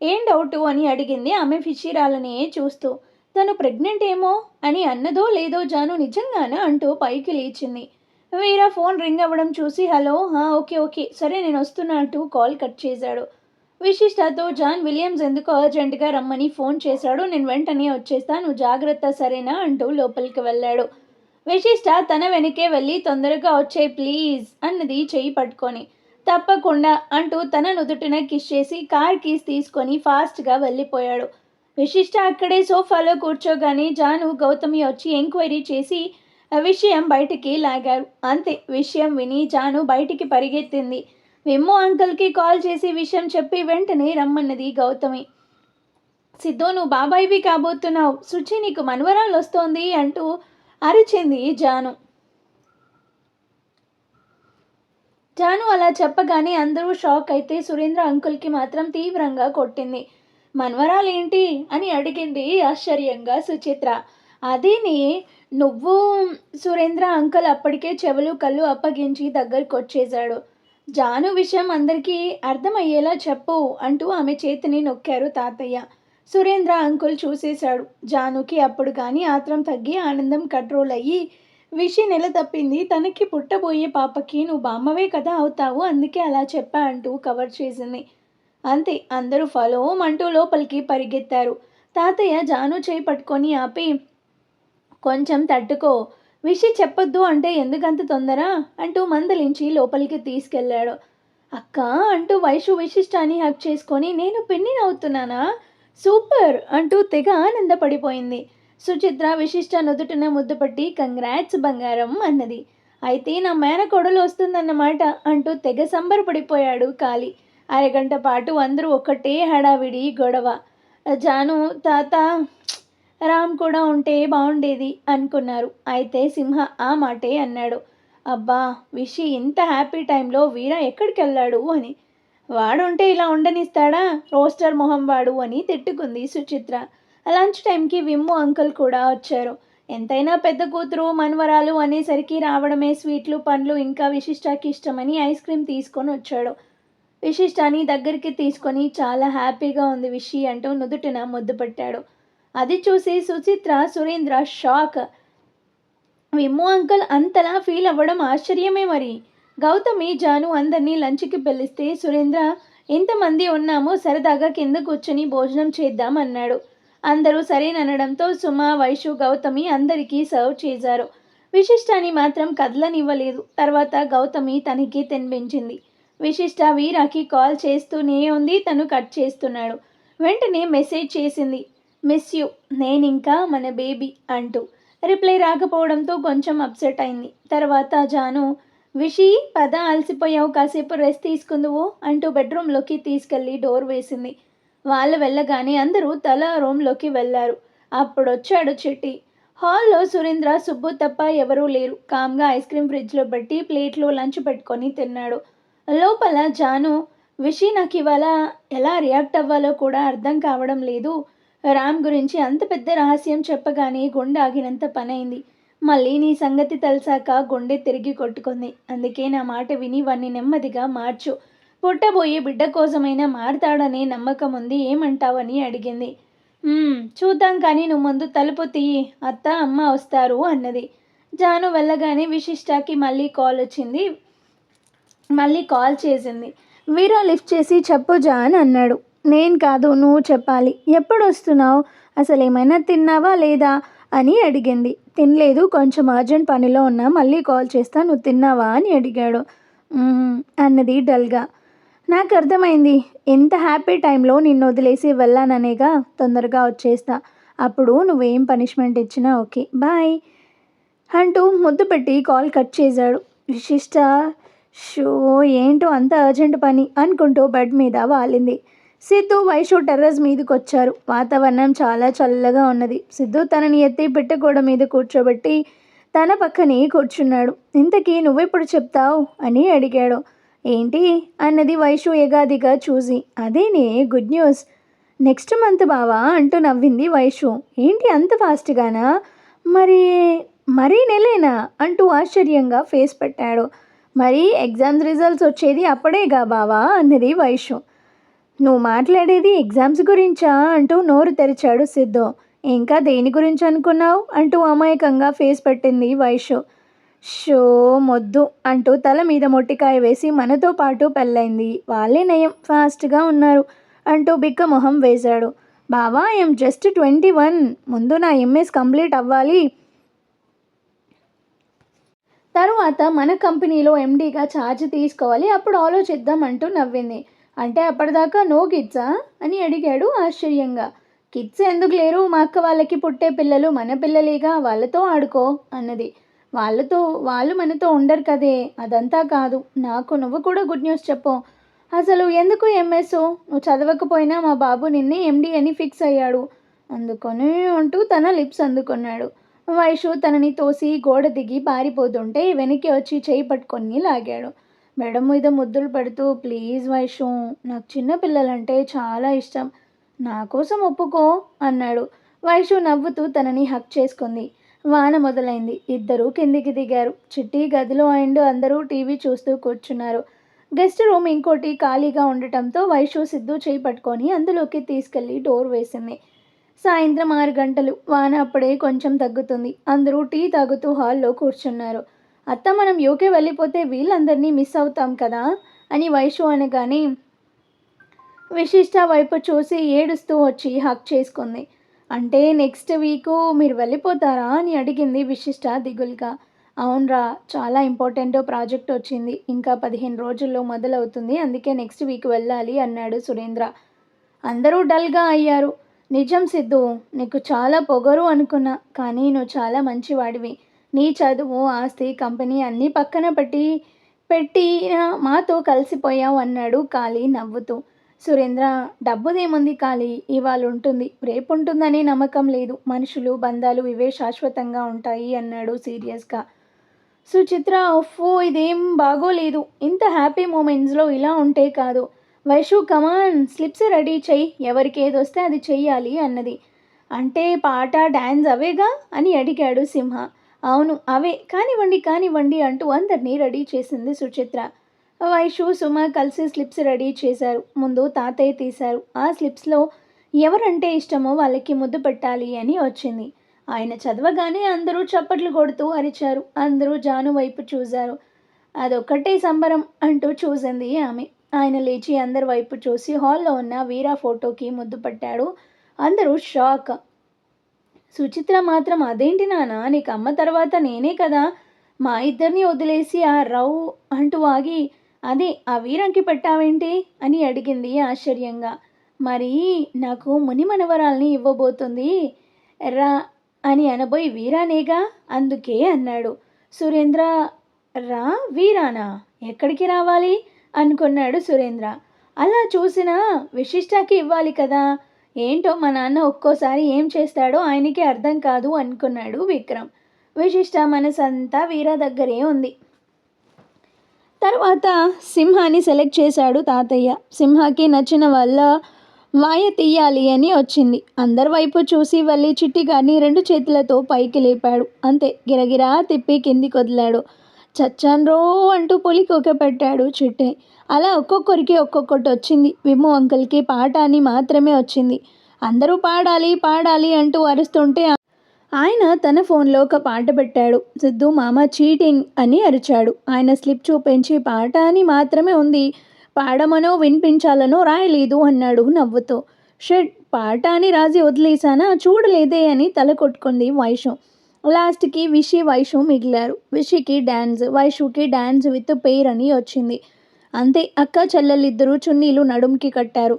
ఏం డౌటు అని అడిగింది ఆమె ఫిషిరాలనే చూస్తూ. తను ప్రెగ్నెంట్ ఏమో అని అన్నదో లేదో జాను నిజంగానా అంటూ పైకి లేచింది. వీరా ఫోన్ రింగ్ అవ్వడం చూసి హలో ఓకే సరే నేను వస్తున్నా అంటూ కాల్ కట్ చేశాడు. విశిష్టతో జాన్ విలియమ్స్ ఎందుకు అర్జెంటుగా రమ్మని ఫోన్ చేశాడు, నేను వెంటనే వచ్చేస్తా, నువ్వు జాగ్రత్త సరేనా అంటూ లోపలికి వెళ్ళాడు. విశిష్ట తన వెనకే వెళ్ళి తొందరగా వచ్చే ప్లీజ్ అన్నది చెయ్యి పట్టుకొని. తప్పకుండా అంటూ తన నుదుటిన కిస్ చేసి కార్ కీస్ తీసుకొని ఫాస్ట్గా వెళ్ళిపోయాడు. విశిష్ట అక్కడే సోఫాలో కూర్చోగానే జాను గౌతమి వచ్చి ఎంక్వైరీ చేసి విషయం బయటికి లాగారు. అంతే. విషయం విని జాను బయటికి పరిగెత్తింది. విమ్ము అంకుల్కి కాల్ చేసి విషయం చెప్పి వెంటనే రమ్మన్నది గౌతమి. సిద్ధు నువ్వు బాబాయివి కాబోతున్నావు, శుచి నీకు మనవరాలు వస్తోంది అంటూ అరిచింది జాను. జాను అలా చెప్పగానే అందరూ షాక్ అయితే సురేంద్ర అంకుల్కి మాత్రం తీవ్రంగా కొట్టింది. మనవరాలేంటి అని అడిగింది ఆశ్చర్యంగా సుచిత్ర. అదేనే నువ్వు సురేంద్ర అంకుల్ అప్పటికే చెవులు కళ్ళు అప్పగించి దగ్గరికి వచ్చేశాడు. జాను విషయం అందరికీ అర్థమయ్యేలా చెప్పు అంటూ ఆమె చేతిని నొక్కారు తాతయ్య. సురేంద్ర అంకుల్ చూసేశాడు. జానుకి అప్పుడు కానీ ఆత్రం తగ్గి ఆనందం కంట్రోల్ అయ్యి విషి నెల తప్పింది, తనకి పుట్టబోయే పాపకి నువ్వు బామ్మవే కదా అవుతావు, అందుకే అలా చెప్పా అంటూ కవర్ చేసింది. అంతే, అందరూ ఫలో అంటూ లోపలికి పరిగెత్తారు. తాతయ్య జాను చేయి పట్టుకొని ఆపి, కొంచెం తట్టుకో, విషి చెప్పొద్దు అంటే ఎందుకంత తొందర అంటూ మందలించి లోపలికి తీసుకెళ్ళాడు. అక్క అంటూ వైషు విశిష్టాన్ని హక్ చేసుకొని, నేను పిన్నిని అవుతున్నానా, సూపర్ అంటూ తెగ ఆనందపడిపోయింది. సుచిత్ర విశిష్ట నుదుటిన ముద్దుపట్టి కంగ్రాట్స్ బంగారం అన్నది. అయితే నా మేనకోడలు వస్తుందన్నమాట అంటూ తెగ సంబరపడిపోయాడు కాళీ. అరగంట పాటు అందరూ ఒకటే హడావిడి గొడవ. జాను తాత రామ్ కూడా ఉంటే బాగుండేది అనుకున్నారు. అయితే సింహ ఆ మాటే అన్నాడు. అబ్బా విషి ఇంత హ్యాపీ టైంలో వీర ఎక్కడికి వెళ్ళాడు అని. వాడుంటే ఇలా ఉండనిస్తాడా, రోస్టర్ మొహం వాడు అని తిట్టుకుంది సుచిత్ర. లంచ్ టైంకి విమ్ము అంకుల్ కూడా వచ్చారు. ఎంతైనా పెద్ద కూతురు మనవరాలు అనేసరికి రావడమే, స్వీట్లు పండ్లు ఇంకా విశిష్టాకి ఇష్టమని ఐస్ క్రీమ్ తీసుకొని వచ్చాడు. విశిష్టాని దగ్గరికి తీసుకొని చాలా హ్యాపీగా ఉంది విషి అంటూ నుదుటిన ముద్దు పెట్టాడు. అది చూసి Suchitra Surendra shock. Vim uncle అంతలా ఫీల్ అవ్వడం ఆశ్చర్యమే. మరి గౌతమి జాను అందరినీ లంచ్కి పిలిస్తే సురేంద్ర ఇంతమంది ఉన్నాము, సరదాగా కింద కూర్చొని భోజనం చేద్దాం అన్నాడు. అందరూ సరేననడంతో సుమ వైషు గౌతమి అందరికీ సర్వ్ చేశారు. విశిష్టాని మాత్రం కదలనివ్వలేదు. తర్వాత గౌతమి తనకి తినిపించింది. విశిష్ట వీరాకి కాల్ చేస్తూనే ఉంది, తను కట్ చేస్తున్నాడు. వెంటనే మెసేజ్ చేసింది, మిస్ యూ, నేనింకా మన బేబీ అంటూ. రిప్లై రాకపోవడంతో కొంచెం అప్సెట్ అయింది. తర్వాత జాను, విషి పద అలసిపోయావు, కాసేపు రెస్ట్ తీసుకుందువు అంటూ బెడ్రూమ్లోకి తీసుకెళ్ళి డోర్ వేసింది. వాళ్ళు వెళ్ళగానే అందరూ తల రూమ్లోకి వెళ్ళారు. అప్పుడొచ్చాడు చిట్టి. హాల్లో సురేంద్ర సుబ్బు తప్ప ఎవరూ లేరు. కామ్గా ఐస్ క్రీమ్ ఫ్రిడ్జ్లో పెట్టి ప్లేట్లో లంచ్ పెట్టుకొని తిన్నాడు. లోపల జాను, విషి నాకు ఇవాళ ఎలా రియాక్ట్ అవ్వాలో కూడా అర్థం కావడం లేదు. రామ్ గురించి అంత పెద్ద రహస్యం చెప్పగానే గుండె ఆగినంత పనైంది. మళ్ళీ నీ సంగతి తెలిసాక గుండె తిరిగి కొట్టుకుంది. అందుకే నా మాట విని వాణ్ణి నెమ్మదిగా మార్చు. పుట్టబోయే బిడ్డ కోసమైనా మారతాడనే నమ్మకం ఉంది, ఏమంటావని అడిగింది. చూద్దాం కానీ నువ్వు ముందు తలుపు తీయి, అత్త అమ్మ వస్తారు అన్నది. జాను వెళ్ళగానే విశిష్టాకి మళ్ళీ కాల్ చేసింది. వీరా లిఫ్ట్ చేసి చెప్పు జాన్ అన్నాడు. నేను కాదు, నువ్వు చెప్పాలి. ఎప్పుడు వస్తున్నావు, అసలు ఏమైనా తిన్నావా లేదా అని అడిగింది. తినలేదు, కొంచెం అర్జెంట్ పనిలో ఉన్నా, మళ్ళీ కాల్ చేస్తా, నువ్వు తిన్నావా అని అడిగాడు. అన్నది డల్గా. నాకు అర్థమైంది, ఎంత హ్యాపీ టైంలో నిన్ను వదిలేసి వెళ్ళాననేగా, తొందరగా వచ్చేస్తా, అప్పుడు నువ్వేం పనిష్మెంట్ ఇచ్చినా ఓకే, బాయ్ అంటూ ముద్దు పెట్టి కాల్ కట్ చేశాడు. విశిష్ట షో ఏంటో అంత అర్జెంట్ పని అనుకుంటూ బెడ్ మీద వాలింది. సిద్ధు వైషు టెర్రస్ మీదకి వచ్చారు. వాతావరణం చాలా చల్లగా ఉన్నది. సిద్ధు తనని ఎత్తి పెట్టగోడ మీద కూర్చోబెట్టి తన పక్కనే కూర్చున్నాడు. ఇంతకీ నువ్వెప్పుడు చెప్తావు అని అడిగాడు. ఏంటి అన్నది వైషు ఎగాదిగా చూసి. అదేనే గుడ్ న్యూస్, నెక్స్ట్ మంత్ బావా అంటూ నవ్వింది వైషు. ఏంటి అంత ఫాస్ట్గానా, మరీ నెలేనా అంటూ ఆశ్చర్యంగా ఫేస్ పెట్టాడు. మరి ఎగ్జామ్స్ రిజల్ట్స్ వచ్చేది అప్పుడేగా బావా అన్నది వైషు. నువ్వు మాట్లాడేది ఎగ్జామ్స్ గురించా అంటూ నోరు తెరిచాడు సిద్ధు. ఇంకా దేని గురించి అనుకున్నావు అంటూ అమాయకంగా ఫేస్ పెట్టింది వైషు. షో మొద్దు అంటూ తల మీద మొట్టికాయ వేసి మనతో పాటు పెళ్ళైంది వాళ్ళే నయం, ఫాస్ట్గా ఉన్నారు అంటూ బిక్క మొహం వేశాడు. బావా ఐఎమ్ జస్ట్ 21, ముందు నా ఎంఎస్ కంప్లీట్ అవ్వాలి, తరువాత మన కంపెనీలో ఎండీగా ఛార్జ్ తీసుకోవాలి, అప్పుడు ఆలోచిద్దాం అంటూ నవ్వింది. అంటే అప్పటిదాకా నో కిడ్సా అని అడిగాడు ఆశ్చర్యంగా. కిడ్స్ ఎందుకు లేరు, మా అక్క వాళ్ళకి పుట్టే పిల్లలు మన పిల్లలేగా, వాళ్ళతో ఆడుకో అన్నది. వాళ్ళు మనతో ఉండరు కదే, అదంతా కాదు, నాకు నువ్వు కూడా గుడ్ న్యూస్ చెప్పు. అసలు ఎందుకు ఎంఎస్? నువ్వు చదవకపోయినా మా బాబు నిన్నే ఎండి అని ఫిక్స్ అయ్యాడు. అందుకొని అంటూ తన లిప్స్ అందుకున్నాడు. వైషు తనని తోసి గోడ దిగి పారిపోతుంటే వెనక్కి వచ్చి చేయి పట్టుకొని లాగాడు. మెడ మీద ముద్దులు పెడుతూ, ప్లీజ్ వైషు, నాకు చిన్న పిల్లలంటే చాలా ఇష్టం. నా కోసం ఒప్పుకో అన్నాడు. వైషు నవ్వుతూ తనని హక్ చేసుకుంది. వాన మొదలైంది. ఇద్దరూ కిందికి దిగారు. చిట్టి గదిలో అందరూ టీవీ చూస్తూ కూర్చున్నారు. గెస్ట్ రూమ్ ఇంకోటి ఖాళీగా ఉండటంతో వైషు సిద్ధు చేయి పట్టుకొని అందులోకి తీసుకెళ్లి డోర్ వేసింది. సాయంత్రం 6 గంటలు. వాన అప్పుడే కొంచెం తగ్గుతుంది. అందరూ టీ తాగుతూ హాల్లో కూర్చున్నారు. అత్త, మనం యూకే వెళ్ళిపోతే వీళ్ళందరినీ మిస్ అవుతాం కదా అని వైషు అనగానే విశిష్ట వైపు చూసి ఏడుస్తూ వచ్చి హక్ చేసుకుంది. అంటే నెక్స్ట్ వీకు మీరు వెళ్ళిపోతారా అని అడిగింది విశిష్ట దిగులుగా. అవునరా, చాలా ఇంపార్టెంట్ ప్రాజెక్ట్ వచ్చింది. ఇంకా 15 రోజుల్లో మొదలవుతుంది. అందుకే నెక్స్ట్ వీక్ వెళ్ళాలి అన్నాడు సురేంద్ర. అందరూ డల్గా అయ్యారు. నిజం సిద్ధు, నీకు చాలా పొగరు అనుకున్నా, కానీ నువ్వు చాలా మంచివాడివి. నీ చదువు, ఆస్తి, కంపెనీ అన్నీ పక్కన పెట్టిన మాతో కలిసిపోయావు అన్నాడు కాళీ నవ్వుతూ. సురేంద్ర, డబ్బుదేముంది కాళీ, ఇవాళ ఉంటుంది, రేపు ఉంటుందనే నమ్మకం లేదు. మనుషులు, బంధాలు ఇవే శాశ్వతంగా ఉంటాయి అన్నాడు సీరియస్గా. సుచిత్ర, ఉఫ్ఫో, ఇదేం బాగోలేదు. ఇంత హ్యాపీ మూమెంట్స్లో ఇలా ఉంటే కాదు. వైషు, కమాన్, స్లిప్స్ రెడీ చెయ్యి, ఎవరికి ఏదొస్తే అది చెయ్యాలి అన్నది. అంటే పాట, డ్యాన్స్ అవేగా అని అడిగాడు సింహ. అవును అవే, కానివ్వండి కానివ్వండి అంటూ అందరినీ రెడీ చేసింది సుచిత్ర. వైషు, సుమ కలిసి స్లిప్స్ రెడీ చేశారు. ముందు తాతయ్య తీశారు. ఆ స్లిప్స్లో ఎవరంటే ఇష్టమో వాళ్ళకి ముద్దు పెట్టాలి అని వచ్చింది. ఆయన చదవగానే అందరూ చప్పట్లు కొడుతూ అరిచారు. అందరూ జాను వైపు చూశారు. అదొక్కటే సంబరం అంటూ చూసింది ఆమె. ఆయన లేచి అందరి వైపు చూసి హాల్లో ఉన్న వీరా ఫోటోకి ముద్దు పట్టాడు. అందరూ షాక్. సుచిత్ర మాత్రం, అదేంటి నాన్న, నీకు అమ్మ తర్వాత నేనే కదా, మా ఇద్దరిని వదిలేసి ఆ రౌ అంటూ ఆగి, అదే ఆ వీరంకి పెట్టావేంటి అని అడిగింది ఆశ్చర్యంగా. మరి నాకు ముని మనవరాల్ని ఇవ్వబోతుంది రా అని అనబోయి వీరానేగా, అందుకే అన్నాడు. సురేంద్ర, రా వీరానా, ఎక్కడికి రావాలి అనుకున్నాడు సురేంద్ర. అలా చూసినా విశిష్టకి ఇవ్వాలి కదా. ఏంటో మా నాన్న ఒక్కోసారి ఏం చేస్తాడో ఆయనకే అర్థం కాదు అనుకున్నాడు విక్రమ్. విశిష్ట మనసంతా వీర దగ్గరే ఉంది. తర్వాత సింహాని సెలెక్ట్ చేశాడు తాతయ్య. సింహాకి నచ్చిన వల్ల వాయ తీయాలి అని వచ్చింది. అందరి వైపు చూసి వెళ్ళి చిట్టి గారిని 2 చేతులతో పైకి లేపాడు. అంతే, గిరగిరా తిప్పి కిందికి వదిలాడు. చచ్చాన్రో అంటూ పులి కూక పెట్టాడు చిట్టి. అలా ఒక్కొక్కరికి ఒక్కొక్కటి వచ్చింది. విమ్ము అంకుల్కి పాట అని మాత్రమే వచ్చింది. అందరూ పాడాలి పాడాలి అంటూ అరుస్తుంటే ఆయన తన ఫోన్లో ఒక పాట పెట్టాడు. సిద్ధు మామ చీటింగ్ అని అరిచాడు. ఆయన స్లిప్ చూపించి పాట అని మాత్రమే ఉంది, పాడమనో వినిపించాలనో రాయలేదు అన్నాడు నవ్వుతూ. షెడ్, పాట అని రాసి వదిలేసానా, చూడలేదే అని తల కొట్టుకుంది వైషు. లాస్ట్కి విషి, వైషు మిగిలారు. విషికి డ్యాన్స్, వైషుకి డ్యాన్స్ విత్ పెయిర్ అని వచ్చింది. అంతే, అక్క చెల్లెలిద్దరూ చున్నీలు నడుంకి కట్టారు.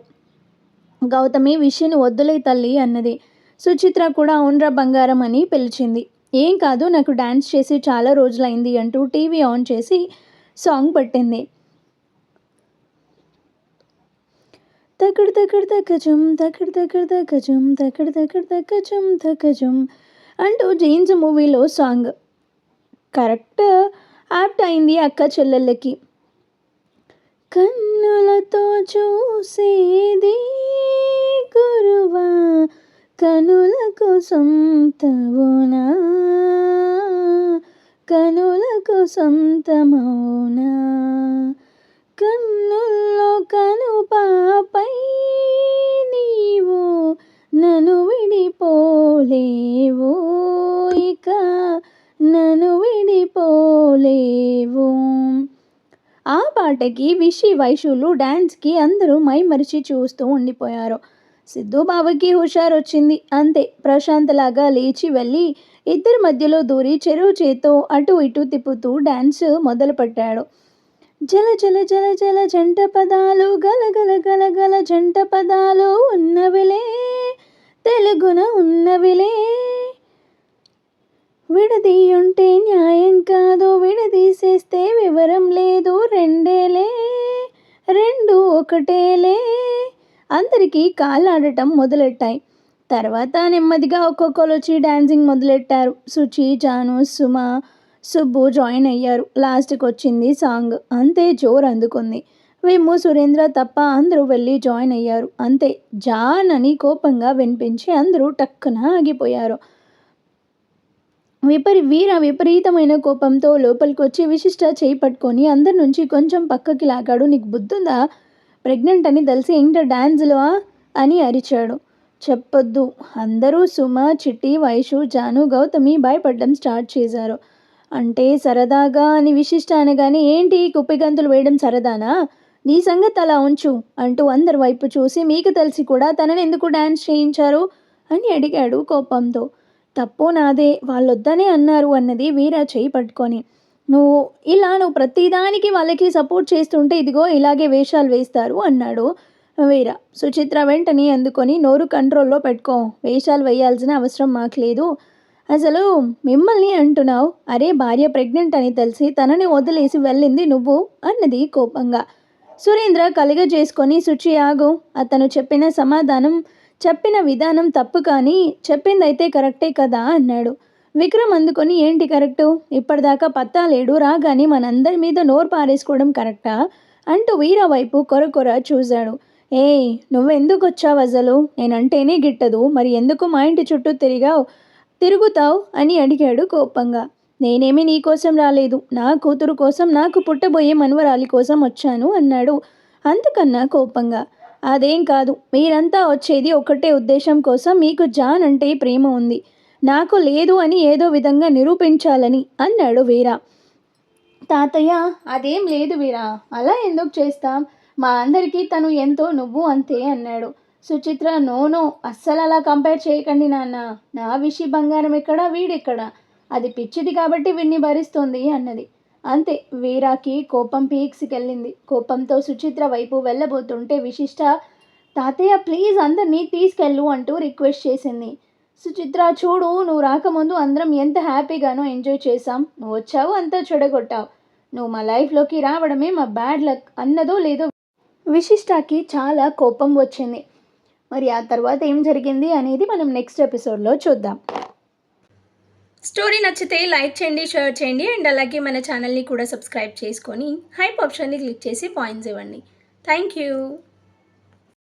గౌతమి విషిని వద్దులే తల్లి అన్నది. సుచిత్ర కూడా అవునరా బంగారం అని పిలిచింది. ఏం కాదు, నాకు డ్యాన్స్ చేసి చాలా రోజులైంది అంటూ టీవీ ఆన్ చేసి సాంగ్ పెట్టింది. తకడు తకడు తక్కజుమ్ తకడు తకడు తక్కజుమ్ తకడు తకడు తక్కజుమ్ తక్కజుమ్ అంటూ జీన్స్ మూవీలో సాంగ్ కరెక్ట్ యాప్ట్ అయింది అక్క చెల్లెళ్ళకి. కన్నులతో చూసేది గురువా, కనులకు సొంతవునా, కనులకు సొంతమౌనా, కన్నుల్లో కను పాపై నీవు నన్ను విడిపోలేవు, ఇక నన్ను విడిపోలేవు. ఆ పాటకి విషి, వైషులు డ్యాన్స్కి అందరూ మైమరిచి చూస్తూ ఉండిపోయారు. సిద్ధు బావకి హుషారొచ్చింది. అంతే, ప్రశాంతలాగా లేచి వెళ్ళి ఇద్దరి మధ్యలో దూరి చెరువు చేతో అటు ఇటు తిప్పుతూ డ్యాన్స్ మొదలుపెట్టాడు. జల జల జల జల జంట పదాలు, గల గల గల గల జంట పదాలు ఉన్నవిలే, తెలుగున ఉన్నవిలే, విడదీయుంటే న్యాయం కాదు, విడదీసేస్తే వివరం లేదు, రెండేలే, రెండు అందరికీ కాళ్ళు ఆడటం మొదలెట్టాయి. తర్వాత నెమ్మదిగా ఒక్కొక్కరు వచ్చి డాన్సింగ్ మొదలెట్టారు. సుచి, జాను, సుమ, సుబ్బు జాయిన్ అయ్యారు. లాస్ట్కి వచ్చింది సాంగ్. అంతే జోరు అందుకుంది. వేము, సురేంద్ర తప్ప అందరూ వెళ్ళి జాయిన్ అయ్యారు. అంతే జాన్ అని కోపంగా వినిపించి అందరూ టక్కున ఆగిపోయారు. వీర విపరీతమైన కోపంతో లోపలికి వచ్చి విశిష్ట చేయి పట్టుకొని అందరి నుంచి కొంచెం పక్కకి లాగాడు. నీకు బుద్ధుందా? ప్రెగ్నెంట్ అని తెలిసి ఇంటర్ డాన్స్లో అని అరిచాడు. చెప్పొద్దు. అందరూ సుమ, చిట్టి, వైషు, జాను, గౌతమి భయపడడం స్టార్ట్ చేశారు. అంటే సరదాగా అని విశిష్ట అనగానే ఏంటి కుప్పిగంతులు వేయడం సరదానా? నీ సంగతి అలా ఉంచు అంటూ అందరి వైపు చూసి మీకు తెలిసి కూడా తనని ఎందుకు డాన్స్ చేయించారు అని అడిగాడు కోపంతో. తప్పు నాదే, వాళ్ళొద్దనే అన్నారు అన్నది వీర చేయి పట్టుకొని. నువ్వు ప్రతిదానికి వాళ్ళకి సపోర్ట్ చేస్తుంటే ఇదిగో ఇలాగే వేషాలు వేస్తారు అన్నాడు వీర. సుచిత్ర వెంటనే అందుకొని నోరు కంట్రోల్లో పెట్టుకో, వేషాలు వేయాల్సిన అవసరం మాకు లేదు. అసలు మిమ్మల్ని అంటున్నావు? అరే భార్య ప్రెగ్నెంట్ అని తెలిసి తనని వదిలేసి వెళ్ళింది నువ్వు అన్నది కోపంగా. సురేంద్ర చేసుకొని సుచి ఆగు, అతను చెప్పిన విధానం తప్పు కానీ చెప్పిందైతే కరెక్టే కదా అన్నాడు. విక్రమ్ అందుకొని ఏంటి కరెక్టు? ఇప్పటిదాకా పత్తా లేడు, రాగానే మనందరి మీద నోరు పారేసుకోవడం కరెక్టా అంటూ వీర వైపు కొర చూశాడు. ఏయ్ నువ్వెందుకు వచ్చావు? అసలు నేనంటేనే గిట్టదు, మరి ఎందుకు మా ఇంటి చుట్టూ తిరుగుతావు అని అడిగాడు కోపంగా. నేనేమి నీకోసం రాలేదు, నా కూతురు కోసం, నాకు పుట్టబోయే మనవరాలి కోసం వచ్చాను అన్నాడు అంతకన్నా కోపంగా. అదేం కాదు, మీరంతా వచ్చేది ఒకటే ఉద్దేశం కోసం. మీకు జాన్ అంటే ప్రేమ ఉంది, నాకు లేదు అని ఏదో విధంగా నిరూపించాలని అన్నాడు వీర. తాతయ్య అదేం లేదు వీరా, అలా ఎందుకు చేస్తాం? మా అందరికీ తను ఎంతో, నువ్వు అంతే అన్నాడు. సుచిత్ర నో అస్సలు అలా కంపేర్ చేయకండి నాన్న. నా విషి బంగారం ఎక్కడా, వీడెక్కడా? అది పిచ్చిది కాబట్టి వీడిని భరిస్తుంది అన్నది. అంతే వీరాకి కోపం పీక్స్కెళ్ళింది. కోపంతో సుచిత్ర వైపు వెళ్ళబోతుంటే విశిష్ట తాతయ్య ప్లీజ్ అందరినీ తీసుకెళ్ళు అంటూ రిక్వెస్ట్ చేసింది. సుచిత్ర చూడు, నువ్వు రాకముందు అందరం ఎంత హ్యాపీగానో ఎంజాయ్ చేశాం. నువ్వు వచ్చావు అంతా చెడగొట్టావు. నువ్వు మా లైఫ్లోకి రావడమే మా బ్యాడ్ లక్ అన్నదో లేదో విశిష్టకి చాలా కోపం వచ్చింది. మరి ఆ తర్వాత ఏం జరిగింది అనేది మనం నెక్స్ట్ ఎపిసోడ్లో చూద్దాం. స్టోరీ నచ్చితే లైక్ చేయండి, షేర్ చేయండి అండ్ అలాగే మన ఛానల్ని కూడా సబ్స్క్రైబ్ చేసుకొని హైప్ ఆప్షన్ని క్లిక్ చేసి పాయింట్స్ ఇవ్వండి. Thank you.